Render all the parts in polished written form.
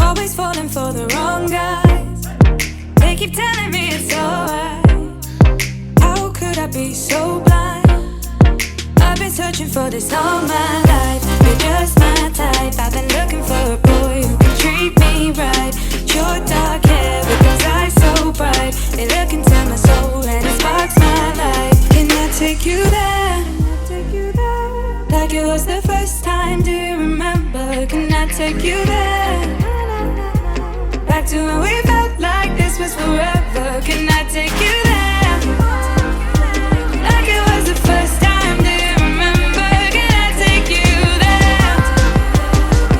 Always falling for the wrong guys. They keep telling me it's alright. How could I be so blind? I've been searching for this all my life. You're just my type. I've been looking for a boy who can treat me right. Your dark hair with those eyes so bright. They look into my soul and it sparks my life. Can I take you there? Like it was the first time, do you remember? Can I take you there? Back to when we felt like this was forever. Can I take you there? Like it was the first time, do you remember? Can I take you there?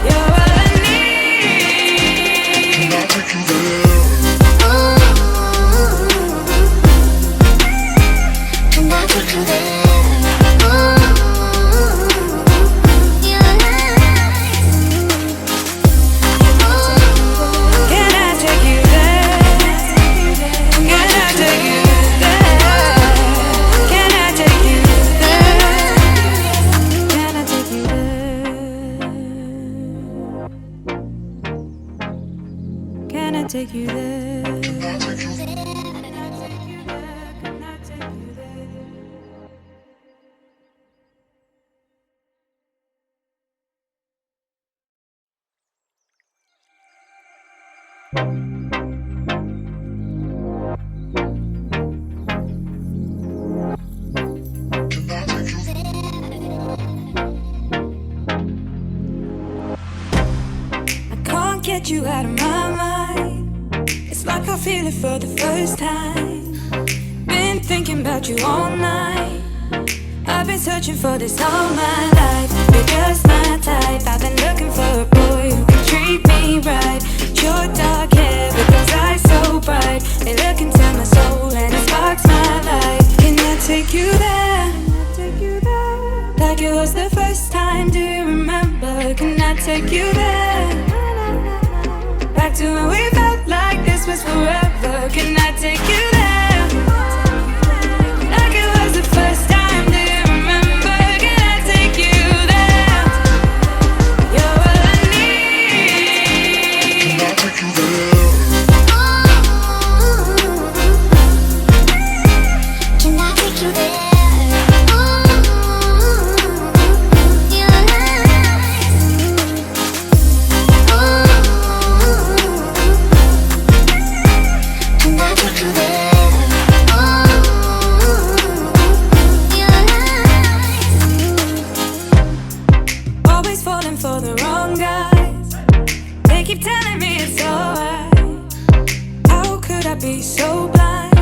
You're all I need. Can I take you there? Can I take you there? Get you out of my mind. It's like I feel it for the first time. Been thinking about you all night. I've been searching for this all my life. You're just my type. I've been looking for a boy who can treat me right. Your dark hair with those eyes so bright. They look into my soul and it sparks my life. Can I take you there? Like it was the first time, do you remember? Can I take you there? Back to when we felt like this was forever. Can I take you there? Like it was the first time, do you remember? Can I take you there? You're all I need. Can I take you there? Can I take you there? For the wrong guys, they keep telling me it's alright. How could I be so blind?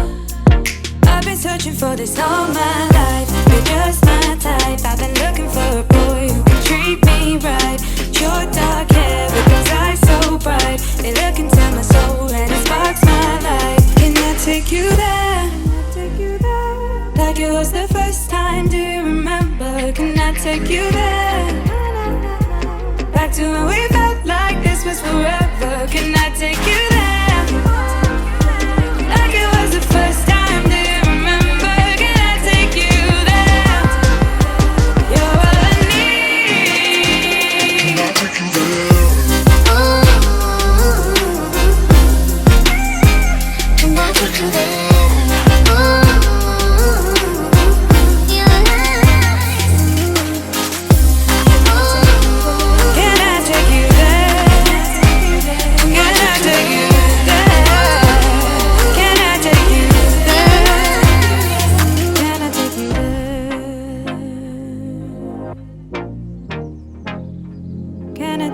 I've been searching for this all my life. You're just my type. I've been looking for a boy who can treat me right. Your dark hair with those eyes so bright. They look into my soul and it sparks my life. Can I take you there? Like it was the first time, do you remember? Can I take you there? Back to when we felt like this was forever. Can I take you there? Like it was the first time, do you remember? Can I take you there? You're all I need. Can I take you there? Can I take you there?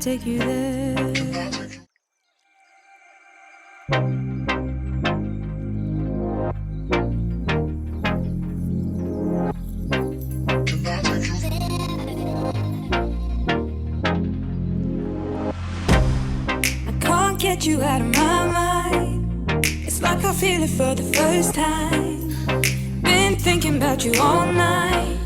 Take you there. I can't get you out of my mind. It's like I feel it for the first time. Been thinking about you all night.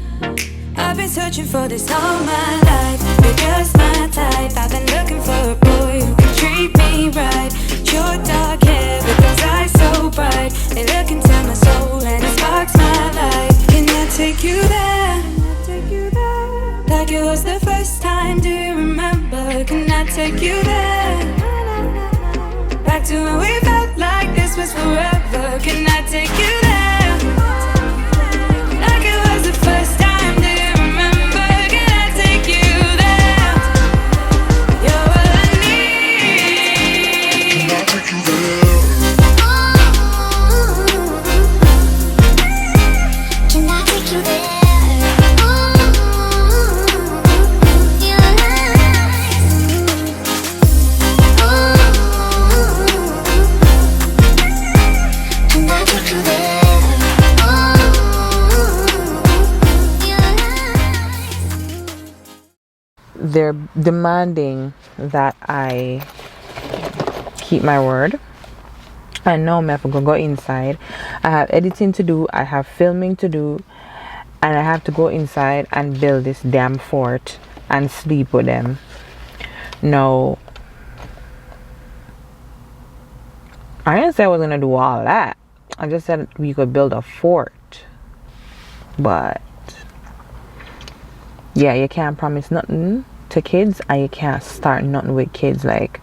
I've been searching for this all my life. You're just my type. I've been looking for a boy who can treat me right. Your dark hair with those eyes so bright. They look into my soul and it sparks my life. Can I take you there? Like it was the first time, do you remember? Can I take you there? Back to when we felt like this was forever. Can I take you there? Like it was the first time. They're demanding that I keep my word. I know I'm going to go inside. I have editing to do. I have filming to do. And I have to go inside and build this damn fort and sleep with them. No. I didn't say I was going to do all that. I just said we could build a fort. But yeah, you can't promise nothing to kids, and you can't start nothing with kids. Like,